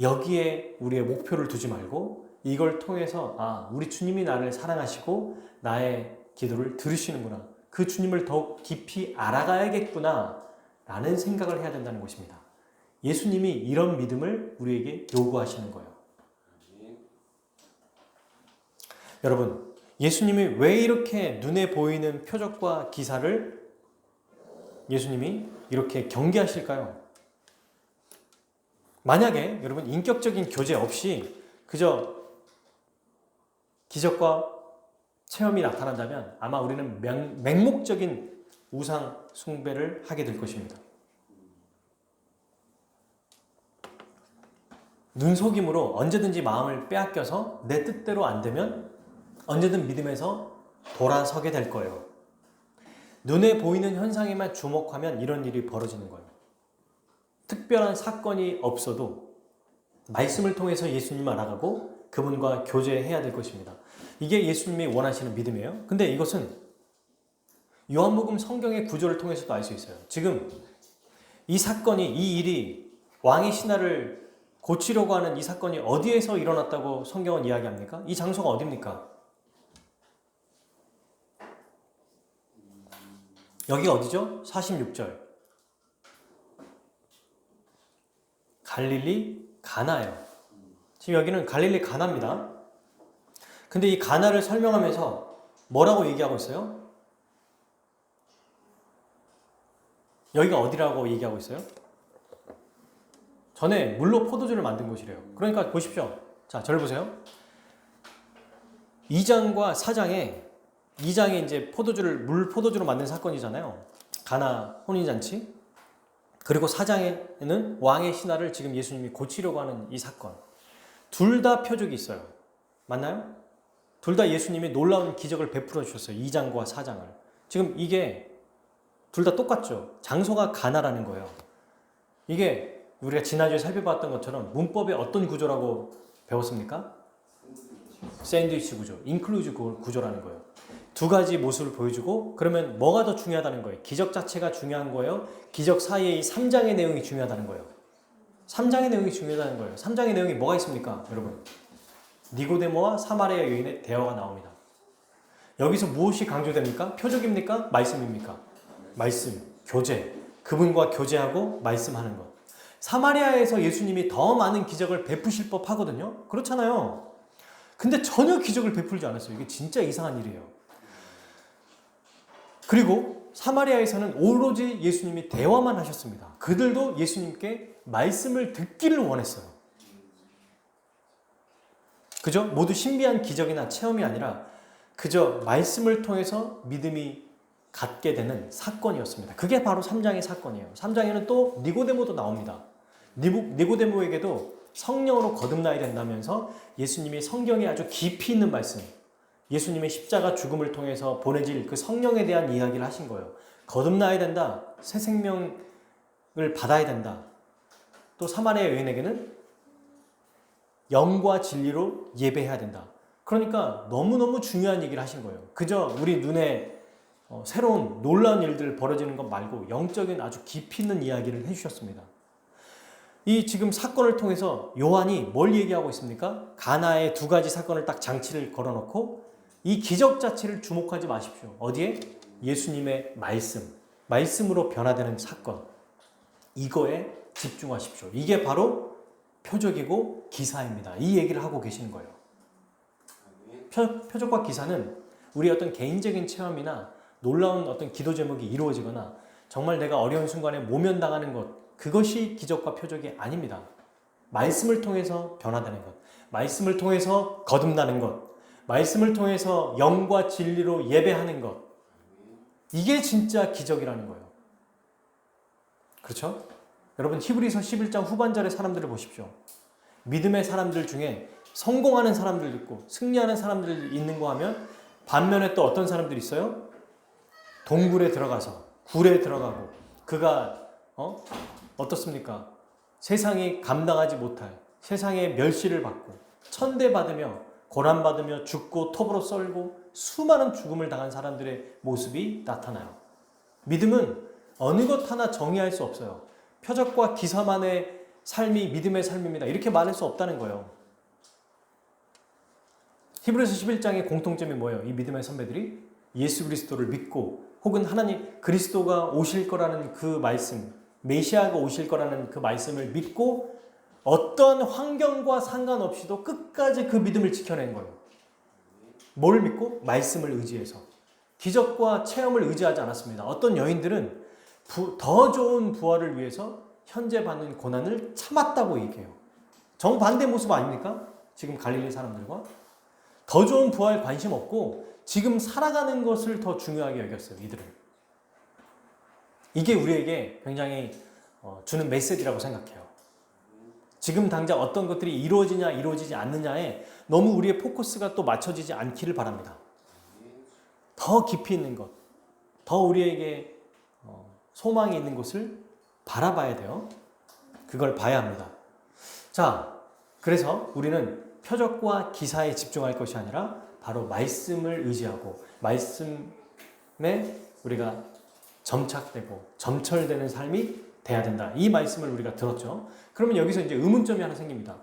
여기에 우리의 목표를 두지 말고 이걸 통해서 우리 주님이 나를 사랑하시고 나의 기도를 들으시는구나. 그 주님을 더욱 깊이 알아가야겠구나 라는 생각을 해야 된다는 것입니다. 예수님이 이런 믿음을 우리에게 요구하시는 거예요. 여러분, 예수님이 왜 이렇게 눈에 보이는 표적과 기사를 예수님이 이렇게 경계하실까요? 만약에 여러분 인격적인 교제 없이 그저 기적과 체험이 나타난다면 아마 우리는 맹목적인 우상 숭배를 하게 될 것입니다. 눈속임으로 언제든지 마음을 빼앗겨서 내 뜻대로 안 되면 언제든 믿음에서 돌아서게 될 거예요. 눈에 보이는 현상에만 주목하면 이런 일이 벌어지는 거예요. 특별한 사건이 없어도 말씀을 통해서 예수님을 알아가고 그분과 교제해야 될 것입니다. 이게 예수님이 원하시는 믿음이에요. 근데 이것은 요한복음 성경의 구조를 통해서도 알 수 있어요. 지금 이 사건이, 이 일이 왕의 신하를 고치려고 하는 이 사건이 어디에서 일어났다고 성경은 이야기합니까? 이 장소가 어디입니까? 여기가 어디죠? 46절. 갈릴리 가나예요. 지금 여기는 갈릴리 가나입니다. 근데 이 가나를 설명하면서 뭐라고 얘기하고 있어요? 여기가 어디라고 얘기하고 있어요? 전에 물로 포도주를 만든 곳이래요. 그러니까 보십시오. 자, 저를 보세요. 2장과 4장에 2장에 이제 포도주로 만든 사건이잖아요. 가나 혼인잔치. 그리고 4장에는 왕의 신하를 지금 예수님이 고치려고 하는 이 사건. 둘 다 표적이 있어요. 맞나요? 둘 다 예수님이 놀라운 기적을 베풀어 주셨어요. 2장과 4장을. 지금 이게 둘 다 똑같죠. 장소가 가나라는 거예요. 이게 우리가 지난주에 살펴봤던 것처럼 문법의 어떤 구조라고 배웠습니까? 샌드위치 구조, 인클루즈 구조라는 거예요. 두 가지 모습을 보여주고 그러면 뭐가 더 중요하다는 거예요? 기적 자체가 중요한 거예요? 기적 사이에 이 3장의 내용이 중요하다는 거예요? 3장의 내용이 중요하다는 거예요. 3장의 내용이 뭐가 있습니까? 여러분, 니고데모와 사마리아 여인의 대화가 나옵니다. 여기서 무엇이 강조됩니까? 표적입니까? 말씀입니까? 말씀, 교제. 그분과 교제하고 말씀하는 것. 사마리아에서 예수님이 더 많은 기적을 베푸실 법 하거든요. 그렇잖아요. 근데 전혀 기적을 베풀지 않았어요. 이게 진짜 이상한 일이에요. 그리고 사마리아에서는 오로지 예수님이 대화만 하셨습니다. 그들도 예수님께 말씀을 듣기를 원했어요. 그죠? 모두 신비한 기적이나 체험이 아니라 그저 말씀을 통해서 믿음이 갖게 되는 사건이었습니다. 그게 바로 3장의 사건이에요. 3장에는 또 니고데모도 나옵니다. 니고데모에게도 성령으로 거듭나야 된다면서 예수님이 성경에 아주 깊이 있는 말씀, 예수님의 십자가 죽음을 통해서 보내질 그 성령에 대한 이야기를 하신 거예요. 거듭나야 된다. 새 생명을 받아야 된다. 또 사마리아 여인에게는 영과 진리로 예배해야 된다. 그러니까 너무너무 중요한 얘기를 하신 거예요. 그저 우리 눈에 새로운 놀라운 일들 벌어지는 것 말고 영적인 아주 깊이 있는 이야기를 해주셨습니다. 이 지금 사건을 통해서 요한이 뭘 얘기하고 있습니까? 가나의 두 가지 사건을 딱 장치를 걸어놓고 이 기적 자체를 주목하지 마십시오. 어디에? 예수님의 말씀으로 변화되는 사건. 이거에 집중하십시오. 이게 바로 표적이고 기사입니다. 이 얘기를 하고 계시는 거예요. 표적과 기사는 우리 어떤 개인적인 체험이나 놀라운 어떤 기도 제목이 이루어지거나 정말 내가 어려운 순간에 모면당하는 것, 그것이 기적과 표적이 아닙니다. 말씀을 통해서 변화되는 것, 말씀을 통해서 거듭나는 것, 말씀을 통해서 영과 진리로 예배하는 것, 이게 진짜 기적이라는 거예요. 그렇죠? 여러분 히브리서 11장 후반절의 사람들을 보십시오. 믿음의 사람들 중에 성공하는 사람들도 있고 승리하는 사람들이 있는 거 하면 반면에 또 어떤 사람들이 있어요? 동굴에 들어가서 굴에 들어가고 그가 어떻습니까? 세상이 감당하지 못할 세상의 멸시를 받고 천대받으며 고난받으며 죽고 톱으로 썰고 수많은 죽음을 당한 사람들의 모습이 나타나요. 믿음은 어느 것 하나 정의할 수 없어요. 표적과 기사만의 삶이 믿음의 삶입니다. 이렇게 말할 수 없다는 거예요. 히브리서 11장의 공통점이 뭐예요? 이 믿음의 선배들이 예수 그리스도를 믿고 혹은 하나님 그리스도가 오실 거라는 그 말씀, 메시아가 오실 거라는 그 말씀을 믿고 어떤 환경과 상관없이도 끝까지 그 믿음을 지켜낸 거예요. 뭘 믿고? 말씀을 의지해서. 기적과 체험을 의지하지 않았습니다. 어떤 여인들은 더 좋은 부활을 위해서 현재 받는 고난을 참았다고 얘기해요. 정반대 모습 아닙니까? 지금 갈릴리 사람들과. 더 좋은 부활 관심 없고 지금 살아가는 것을 더 중요하게 여겼어요. 이들은. 이게 우리에게 굉장히 주는 메시지라고 생각해요. 지금 당장 어떤 것들이 이루어지냐 이루어지지 않느냐에 너무 우리의 포커스가 또 맞춰지지 않기를 바랍니다. 더 깊이 있는 것, 더 우리에게 소망이 있는 곳을 바라봐야 돼요. 그걸 봐야 합니다. 자, 그래서 우리는 표적과 기사에 집중할 것이 아니라 바로 말씀을 의지하고 말씀에 우리가 점착되고 점철되는 삶이 돼야 된다. 이 말씀을 우리가 들었죠. 그러면 여기서 이제 의문점이 하나 생깁니다.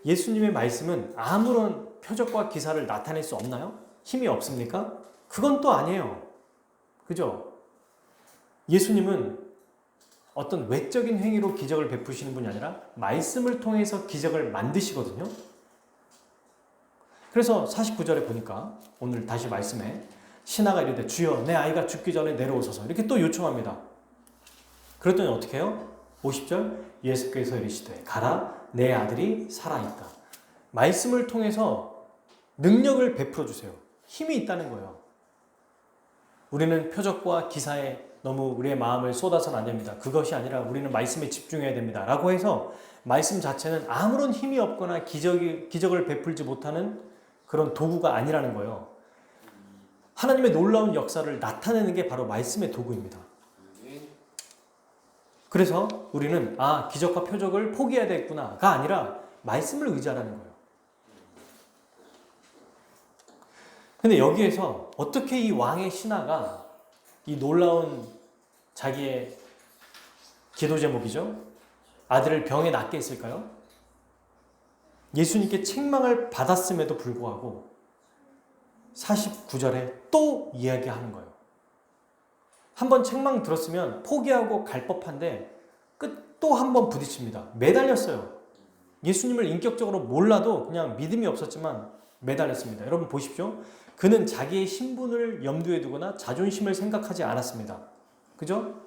예수님의 말씀은 아무런 표적과 기사를 나타낼 수 없나요? 힘이 없습니까? 그건 또 아니에요. 그죠? 예수님은 어떤 외적인 행위로 기적을 베푸시는 분이 아니라 말씀을 통해서 기적을 만드시거든요. 그래서 49절에 보니까 오늘 다시 말씀에 신하가 이르되 주여 내 아이가 죽기 전에 내려오소서 이렇게 또 요청합니다. 그랬더니 어떻게 해요? 50절 예수께서 이르시되 가라 내 아들이 살아있다. 말씀을 통해서 능력을 베풀어 주세요. 힘이 있다는 거예요. 우리는 표적과 기사에 너무 우리의 마음을 쏟아서는 안 됩니다. 그것이 아니라 우리는 말씀에 집중해야 됩니다. 라고 해서 말씀 자체는 아무런 힘이 없거나 기적을 베풀지 못하는 그런 도구가 아니라는 거예요. 하나님의 놀라운 역사를 나타내는 게 바로 말씀의 도구입니다. 그래서 우리는 기적과 표적을 포기해야 되겠구나가 아니라 말씀을 의지하라는 거예요. 근데 여기에서 어떻게 이 왕의 신하가 이 놀라운 자기의 기도 제목이죠. 아들을 병에 낫게 했을까요? 예수님께 책망을 받았음에도 불구하고 49절에 또 이야기하는 거예요. 한번 책망 들었으면 포기하고 갈 법한데 또 한 번 부딪힙니다. 매달렸어요. 예수님을 인격적으로 몰라도 그냥 믿음이 없었지만 매달렸습니다. 여러분 보십시오. 그는 자기의 신분을 염두에 두거나 자존심을 생각하지 않았습니다. 그죠?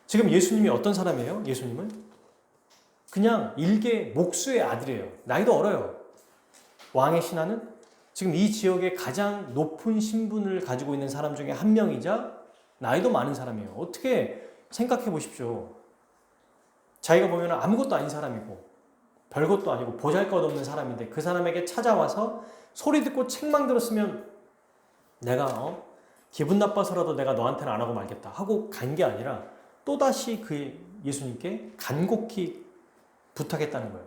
지금 예수님이 어떤 사람이에요? 예수님은 그냥 일개 목수의 아들이에요. 나이도 어려요. 왕의 신하는 지금 이 지역의 가장 높은 신분을 가지고 있는 사람 중에 한 명이자 나이도 많은 사람이에요. 어떻게 생각해 보십시오. 자기가 보면 아무것도 아닌 사람이고 별것도 아니고 보잘것없는 사람인데 그 사람에게 찾아와서 소리 듣고 책망 들었으면 내가 기분 나빠서라도 내가 너한테는 안 하고 말겠다 하고 간 게 아니라 또다시 그 예수님께 간곡히 부탁했다는 거예요.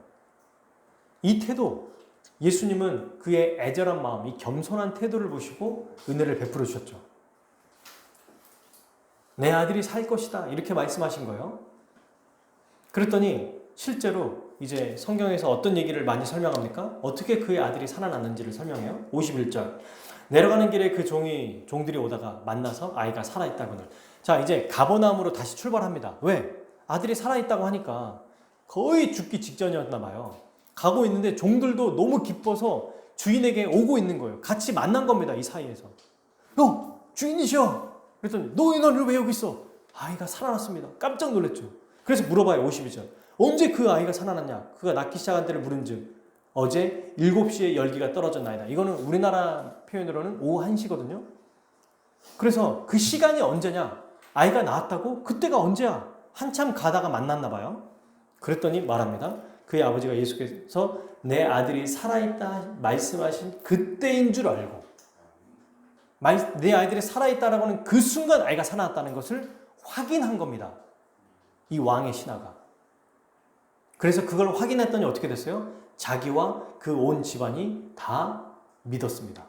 이 태도, 예수님은 그의 애절한 마음, 이 겸손한 태도를 보시고 은혜를 베풀어 주셨죠. 내 아들이 살 것이다 이렇게 말씀하신 거예요. 그랬더니 실제로 이제 성경에서 어떤 얘기를 많이 설명합니까? 어떻게 그의 아들이 살아났는지를 설명해요. 51절. 내려가는 길에 그 종들이 오다가 만나서 아이가 살아있다거늘. 자, 이제 가버나움으로 다시 출발합니다. 왜? 아들이 살아있다고 하니까 거의 죽기 직전이었나 봐요. 가고 있는데 종들도 너무 기뻐서 주인에게 오고 있는 거예요. 같이 만난 겁니다. 이 사이에서. 주인이셔. 그랬더니 너희는 왜 여기 있어? 아이가 살아났습니다. 깜짝 놀랐죠. 그래서 물어봐요. 52절. 언제 그 아이가 살아났냐? 그가 낳기 시작한 때를 물은즉 어제 7시에 열기가 떨어졌나이다. 이거는 우리나라 표현으로는 오후 1시거든요. 그래서 그 시간이 언제냐? 아이가 낳았다고? 그때가 언제야? 한참 가다가 만났나 봐요. 그랬더니 말합니다. 그의 아버지가 예수께서 내 아들이 살아있다 말씀하신 그때인 줄 알고 내 아이들이 살아있다라고 하는 그 순간 아이가 살아났다는 것을 확인한 겁니다. 이 왕의 신하가. 그래서 그걸 확인했더니 어떻게 됐어요? 자기와 그 온 집안이 다 믿었습니다.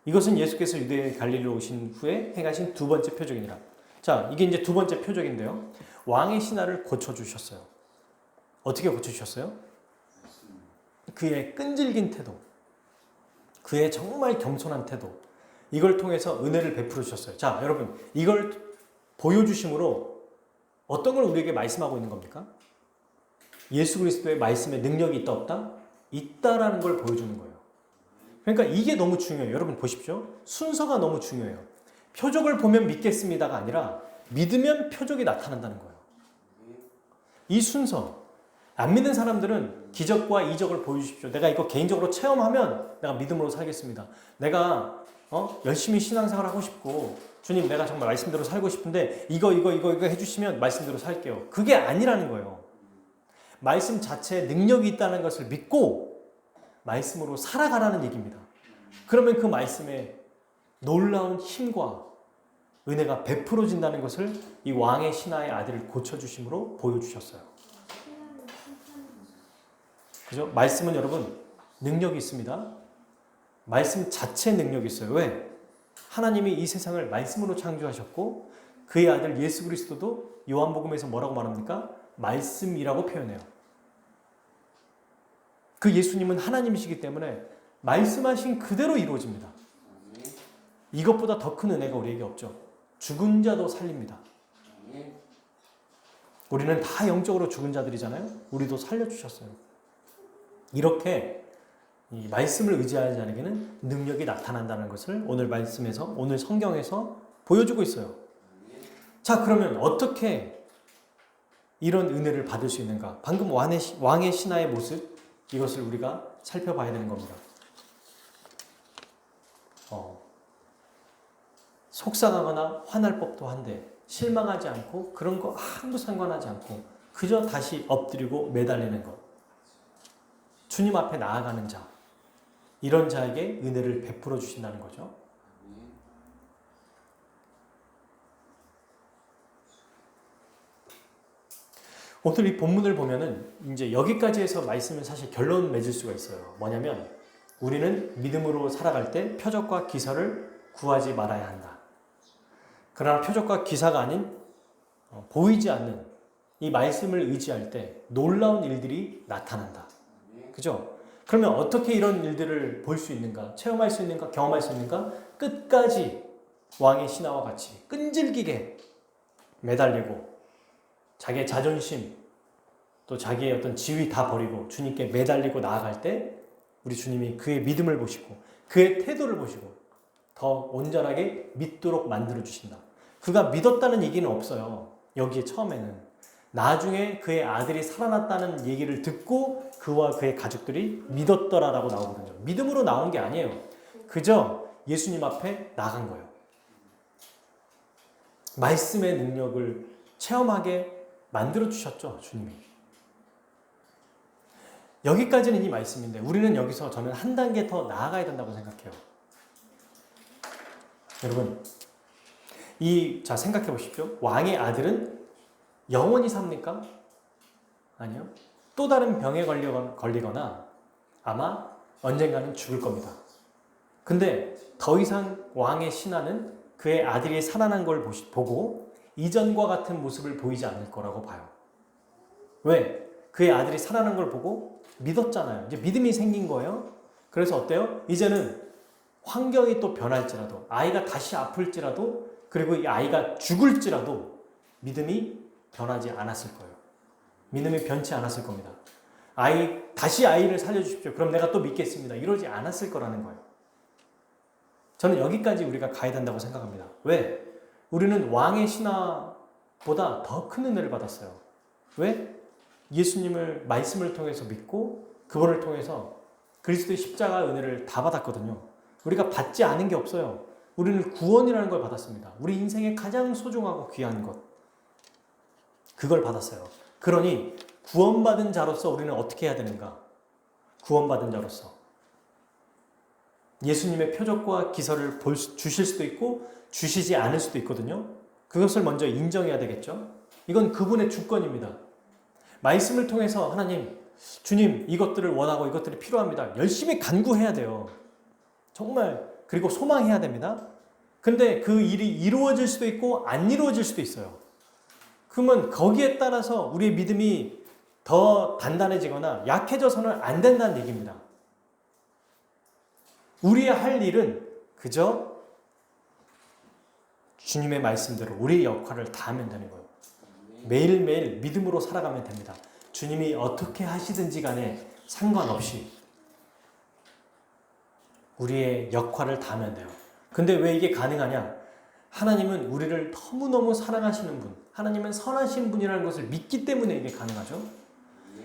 이것은 예수께서 유대 갈릴리로 오신 후에 행하신 두 번째 표적이니라. 자, 이게 이제 두 번째 표적인데요. 왕의 신하를 고쳐주셨어요. 어떻게 고쳐주셨어요? 그의 끈질긴 태도, 그의 정말 겸손한 태도, 이걸 통해서 은혜를 베풀어 주셨어요. 자, 여러분, 이걸 보여주심으로 어떤 걸 우리에게 말씀하고 있는 겁니까? 예수 그리스도의 말씀에 능력이 있다 없다? 있다라는 걸 보여주는 거예요. 그러니까 이게 너무 중요해요. 여러분 보십시오. 순서가 너무 중요해요. 표적을 보면 믿겠습니다가 아니라 믿으면 표적이 나타난다는 거예요. 이 순서. 안 믿는 사람들은 기적과 이적을 보여주십시오. 내가 이거 개인적으로 체험하면 내가 믿음으로 살겠습니다. 내가 열심히 신앙생활 하고 싶고 주님 내가 정말 말씀대로 살고 싶은데 이거 해주시면 말씀대로 살게요. 그게 아니라는 거예요. 말씀 자체에 능력이 있다는 것을 믿고 말씀으로 살아가라는 얘기입니다. 그러면 그 말씀에 놀라운 힘과 은혜가 베풀어진다는 것을 이 왕의 신하의 아들을 고쳐주심으로 보여주셨어요. 그죠? 말씀은 여러분 능력이 있습니다. 말씀 자체에 능력이 있어요. 왜? 하나님이 이 세상을 말씀으로 창조하셨고 그의 아들 예수 그리스도도 요한복음에서 뭐라고 말합니까? 말씀이라고 표현해요. 그 예수님은 하나님이시기 때문에 말씀하신 그대로 이루어집니다. 이것보다 더 큰 은혜가 우리에게 없죠. 죽은 자도 살립니다. 우리는 다 영적으로 죽은 자들이잖아요. 우리도 살려주셨어요. 이렇게 이 말씀을 의지하는 자에게는 능력이 나타난다는 것을 오늘 말씀에서, 오늘 성경에서 보여주고 있어요. 자, 그러면 어떻게 이런 은혜를 받을 수 있는가? 방금 왕의 신하의 모습, 이것을 우리가 살펴봐야 되는 겁니다. 속상하거나 화날 법도 한데 실망하지 않고 그런 거 아무도 상관하지 않고 그저 다시 엎드리고 매달리는 것. 주님 앞에 나아가는 자. 이런 자에게 은혜를 베풀어 주신다는 거죠. 오늘 이 본문을 보면은 이제 여기까지 해서 말씀은 사실 결론 맺을 수가 있어요. 뭐냐면 우리는 믿음으로 살아갈 때 표적과 기사를 구하지 말아야 한다. 그러나 표적과 기사가 아닌 보이지 않는 이 말씀을 의지할 때 놀라운 일들이 나타난다. 그죠? 그러면 어떻게 이런 일들을 볼 수 있는가? 체험할 수 있는가? 경험할 수 있는가? 끝까지 왕의 신하와 같이 끈질기게 매달리고 자기의 자존심 또 자기의 어떤 지위 다 버리고 주님께 매달리고 나아갈 때 우리 주님이 그의 믿음을 보시고 그의 태도를 보시고 더 온전하게 믿도록 만들어 주신다. 그가 믿었다는 얘기는 없어요. 여기에 처음에는. 나중에 그의 아들이 살아났다는 얘기를 듣고 그와 그의 가족들이 믿었더라라고 나오거든요. 믿음으로 나온 게 아니에요. 그저 예수님 앞에 나간 거예요. 말씀의 능력을 체험하게 만들어 주셨죠, 주님이. 여기까지는 이 말씀인데 우리는 여기서 저는 한 단계 더 나아가야 된다고 생각해요. 여러분, 자, 생각해 보십시오. 왕의 아들은 영원히 삽니까? 아니요. 또 다른 병에 걸리거나 아마 언젠가는 죽을 겁니다. 근데 더 이상 왕의 신하는 그의 아들이 살아난 걸 보고 이전과 같은 모습을 보이지 않을 거라고 봐요. 왜? 그의 아들이 살아난 걸 보고 믿었잖아요. 이제 믿음이 생긴 거예요. 그래서 어때요? 이제는 환경이 또 변할지라도, 아이가 다시 아플지라도, 그리고 이 아이가 죽을지라도 믿음이 변하지 않았을 거예요. 믿음이 변치 않았을 겁니다. 다시 아이를 살려주십시오. 그럼 내가 또 믿겠습니다. 이러지 않았을 거라는 거예요. 저는 여기까지 우리가 가야 된다고 생각합니다. 왜? 우리는 왕의 신하보다 더 큰 은혜를 받았어요. 왜? 예수님을 말씀을 통해서 믿고 그분을 통해서 그리스도의 십자가 은혜를 다 받았거든요. 우리가 받지 않은 게 없어요. 우리는 구원이라는 걸 받았습니다. 우리 인생의 가장 소중하고 귀한 것. 그걸 받았어요. 그러니 구원받은 자로서 우리는 어떻게 해야 되는가? 구원받은 자로서 예수님의 표적과 기사를 주실 수도 있고 주시지 않을 수도 있거든요. 그것을 먼저 인정해야 되겠죠. 이건 그분의 주권입니다. 말씀을 통해서 하나님, 주님 이것들을 원하고 이것들이 필요합니다. 열심히 간구해야 돼요. 정말. 그리고 소망해야 됩니다. 근데 그 일이 이루어질 수도 있고 안 이루어질 수도 있어요. 그러면 거기에 따라서 우리의 믿음이 더 단단해지거나 약해져서는 안 된다는 얘기입니다. 우리의 할 일은 그저 주님의 말씀대로 우리의 역할을 다하면 되는 거예요. 매일매일 믿음으로 살아가면 됩니다. 주님이 어떻게 하시든지 간에 상관없이 우리의 역할을 다하면 돼요. 근데 왜 이게 가능하냐? 하나님은 우리를 너무너무 사랑하시는 분, 하나님은 선하신 분이라는 것을 믿기 때문에 이게 가능하죠.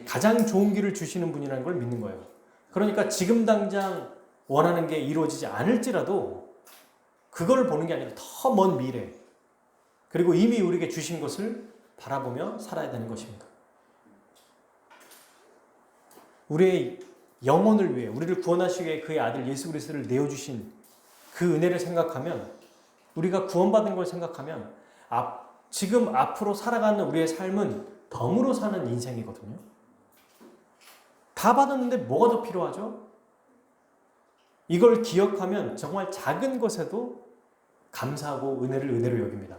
가장 좋은 길을 주시는 분이라는 걸 믿는 거예요. 그러니까 지금 당장 원하는 게 이루어지지 않을지라도 그걸 보는 게 아니라 더 먼 미래, 그리고 이미 우리에게 주신 것을 바라보며 살아야 되는 것입니다. 우리의 영혼을 위해, 우리를 구원하시기 위해 그의 아들 예수 그리스도를 내어주신 그 은혜를 생각하면, 우리가 구원받은 걸 생각하면 지금 앞으로 살아가는 우리의 삶은 덤으로 사는 인생이거든요. 다 받았는데 뭐가 더 필요하죠? 이걸 기억하면 정말 작은 것에도 감사하고 은혜를 은혜로 여깁니다.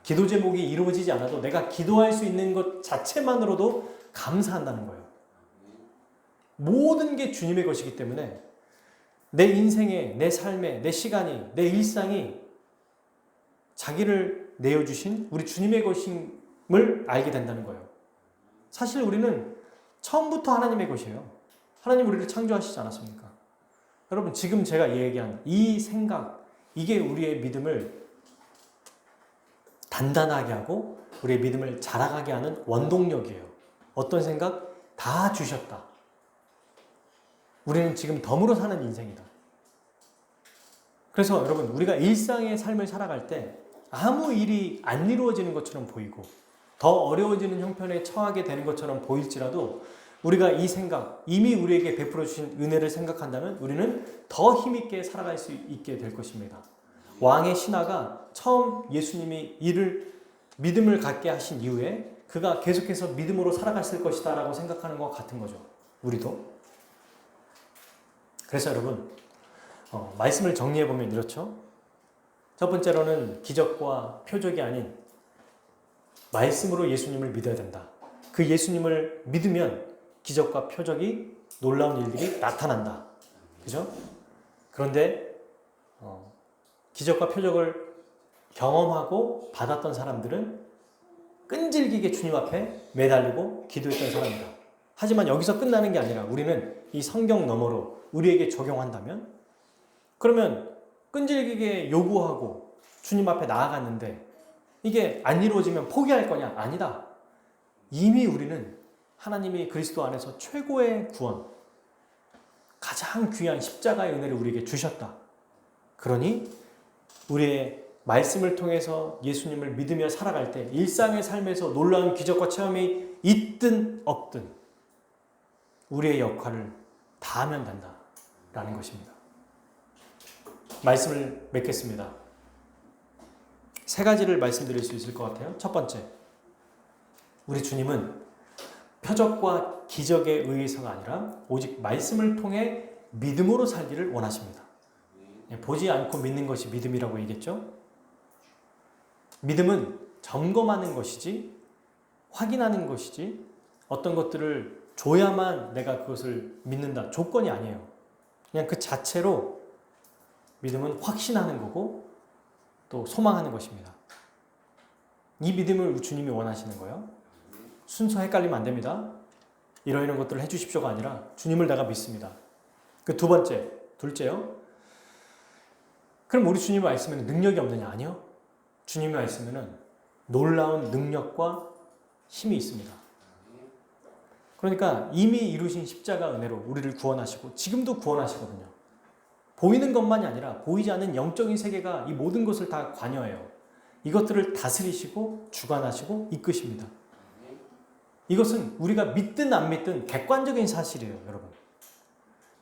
기도 제목이 이루어지지 않아도 내가 기도할 수 있는 것 자체만으로도 감사한다는 거예요. 모든 게 주님의 것이기 때문에 내 인생에, 내 삶에, 내 시간이, 내 일상이 자기를 내어주신 우리 주님의 것임을 알게 된다는 거예요. 사실 우리는 처음부터 하나님의 것이에요. 하나님 우리를 창조하시지 않았습니까? 여러분, 지금 제가 얘기한 이 생각, 이게 우리의 믿음을 단단하게 하고 우리의 믿음을 자라가게 하는 원동력이에요. 어떤 생각? 다 주셨다. 우리는 지금 덤으로 사는 인생이다. 그래서 여러분, 우리가 일상의 삶을 살아갈 때 아무 일이 안 이루어지는 것처럼 보이고 더 어려워지는 형편에 처하게 되는 것처럼 보일지라도 우리가 이 생각, 이미 우리에게 베풀어 주신 은혜를 생각한다면 우리는 더 힘있게 살아갈 수 있게 될 것입니다. 왕의 신하가 처음 예수님이 믿음을 갖게 하신 이후에 그가 계속해서 믿음으로 살아갔을 것이다 라고 생각하는 것 같은 거죠. 우리도. 그래서 여러분, 말씀을 정리해보면 이렇죠. 첫 번째로는 기적과 표적이 아닌 말씀으로 예수님을 믿어야 된다. 그 예수님을 믿으면 기적과 표적이, 놀라운 일들이 나타난다. 그죠? 그런데 기적과 표적을 경험하고 받았던 사람들은 끈질기게 주님 앞에 매달리고 기도했던 사람이다. 하지만 여기서 끝나는 게 아니라 우리는 이 성경 너머로 우리에게 적용한다면, 그러면 끈질기게 요구하고 주님 앞에 나아갔는데 이게 안 이루어지면 포기할 거냐? 아니다. 이미 우리는 하나님이 그리스도 안에서 최고의 구원, 가장 귀한 십자가의 은혜를 우리에게 주셨다. 그러니 우리의 말씀을 통해서 예수님을 믿으며 살아갈 때 일상의 삶에서 놀라운 기적과 체험이 있든 없든 우리의 역할을 다하면 된다라는 것입니다. 말씀을 맺겠습니다. 세 가지를 말씀드릴 수 있을 것 같아요. 첫 번째, 우리 주님은 표적과 기적에 의해서가 아니라 오직 말씀을 통해 믿음으로 살기를 원하십니다. 보지 않고 믿는 것이 믿음이라고 얘기했죠. 믿음은 점검하는 것이지 확인하는 것이지 어떤 것들을 줘야만 내가 그것을 믿는다 조건이 아니에요. 그냥 그 자체로 믿음은 확신하는 거고 또 소망하는 것입니다. 이 믿음을 주님이 원하시는 거예요. 순서 헷갈리면 안 됩니다. 이런 것들을 해주십시오가 아니라 주님을 내가 믿습니다. 그 둘째요. 그럼 우리 주님 말씀에는 능력이 없느냐? 아니요. 주님의 말씀에는 놀라운 능력과 힘이 있습니다. 그러니까 이미 이루신 십자가 은혜로 우리를 구원하시고 지금도 구원하시거든요. 보이는 것만이 아니라 보이지 않는 영적인 세계가 이 모든 것을 다 관여해요. 이것들을 다스리시고 주관하시고 이끄십니다. 이것은 우리가 믿든 안 믿든 객관적인 사실이에요, 여러분.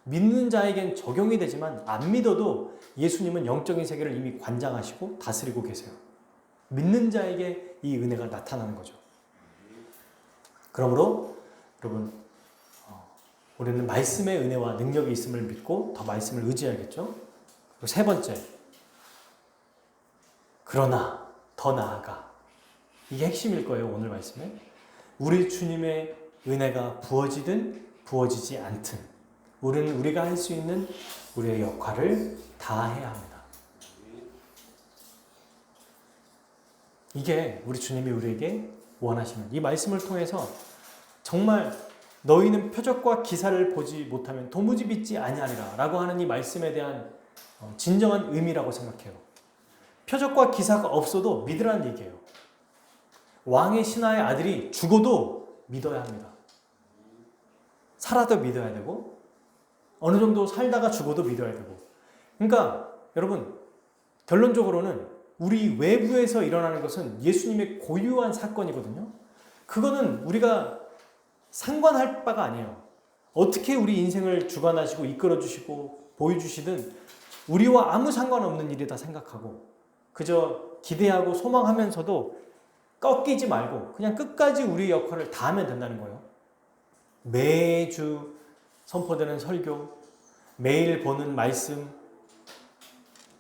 믿는 자에겐 적용이 되지만 안 믿어도 예수님은 영적인 세계를 이미 관장하시고 다스리고 계세요. 믿는 자에게 이 은혜가 나타나는 거죠. 그러므로 여러분, 우리는 말씀의 은혜와 능력이 있음을 믿고 더 말씀을 의지해야겠죠. 그리고 세 번째, 그러나 더 나아가, 이게 핵심일 거예요, 오늘 말씀에. 우리 주님의 은혜가 부어지든 부어지지 않든 우리는 우리가 할 수 있는 우리의 역할을 다해야 합니다. 이게 우리 주님이 우리에게 원하시는, 이 말씀을 통해서 정말 너희는 표적과 기사를 보지 못하면 도무지 믿지 아니하리라 라고 하는 이 말씀에 대한 진정한 의미라고 생각해요. 표적과 기사가 없어도 믿으라는 얘기예요. 왕의 신하의 아들이 죽어도 믿어야 합니다. 살아도 믿어야 되고 어느 정도 살다가 죽어도 믿어야 되고. 그러니까 여러분, 결론적으로는 우리 외부에서 일어나는 것은 예수님의 고유한 사건이거든요. 그거는 우리가 상관할 바가 아니에요. 어떻게 우리 인생을 주관하시고 이끌어주시고 보여주시든 우리와 아무 상관없는 일이다 생각하고 그저 기대하고 소망하면서도 꺾이지 말고 그냥 끝까지 우리의 역할을 다하면 된다는 거예요. 매주 선포되는 설교, 매일 보는 말씀,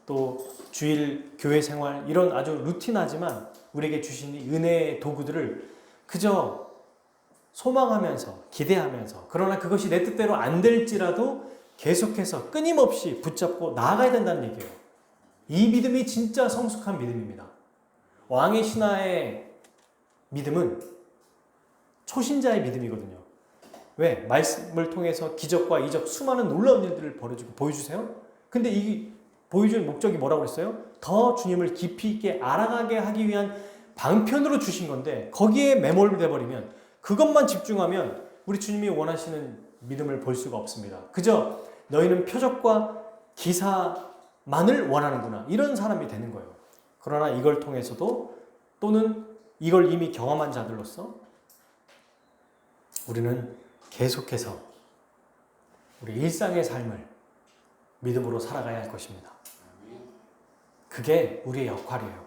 또 주일 교회 생활, 이런 아주 루틴하지만 우리에게 주신 이 은혜의 도구들을 그저 소망하면서 기대하면서, 그러나 그것이 내 뜻대로 안 될지라도 계속해서 끊임없이 붙잡고 나아가야 된다는 얘기예요. 이 믿음이 진짜 성숙한 믿음입니다. 왕의 신하의 믿음은 초신자의 믿음이거든요. 왜? 말씀을 통해서 기적과 이적 수많은 놀라운 일들을 벌여주고 보여주세요. 근데 이 보여주는 목적이 뭐라고 그랬어요? 더 주님을 깊이 있게 알아가게 하기 위한 방편으로 주신 건데 거기에 매몰돼 버리면, 그것만 집중하면 우리 주님이 원하시는 믿음을 볼 수가 없습니다. 그저 너희는 표적과 기사만을 원하는구나, 이런 사람이 되는 거예요. 그러나 이걸 통해서도, 또는 이걸 이미 경험한 자들로서 우리는 계속해서 우리 일상의 삶을 믿음으로 살아가야 할 것입니다. 그게 우리의 역할이에요.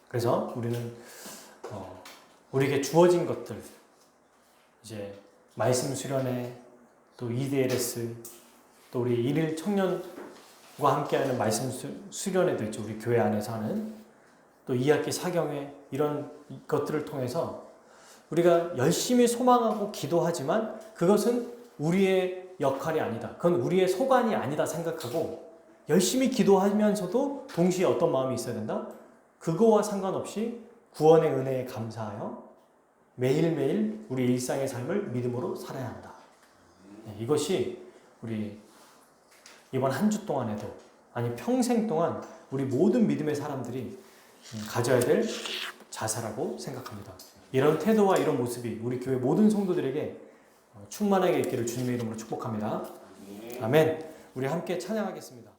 그래서 우리는 우리에게 주어진 것들, 이제 말씀 수련회, 또 EDLS, 또 우리 일일 청년과 함께하는 말씀 수련회도 있죠. 우리 교회 안에서 하는, 또 2학기 사경회, 이런 것들을 통해서 우리가 열심히 소망하고 기도하지만 그것은 우리의 역할이 아니다, 그건 우리의 소관이 아니다 생각하고 열심히 기도하면서도 동시에 어떤 마음이 있어야 된다? 그거와 상관없이 구원의 은혜에 감사하여 매일매일 우리 일상의 삶을 믿음으로 살아야 한다. 이것이 우리 이번 한 주 동안에도, 아니 평생 동안 우리 모든 믿음의 사람들이 가져야 될 자세라고 생각합니다. 이런 태도와 이런 모습이 우리 교회 모든 성도들에게 충만하게 있기를 주님의 이름으로 축복합니다. 아멘. 우리 함께 찬양하겠습니다.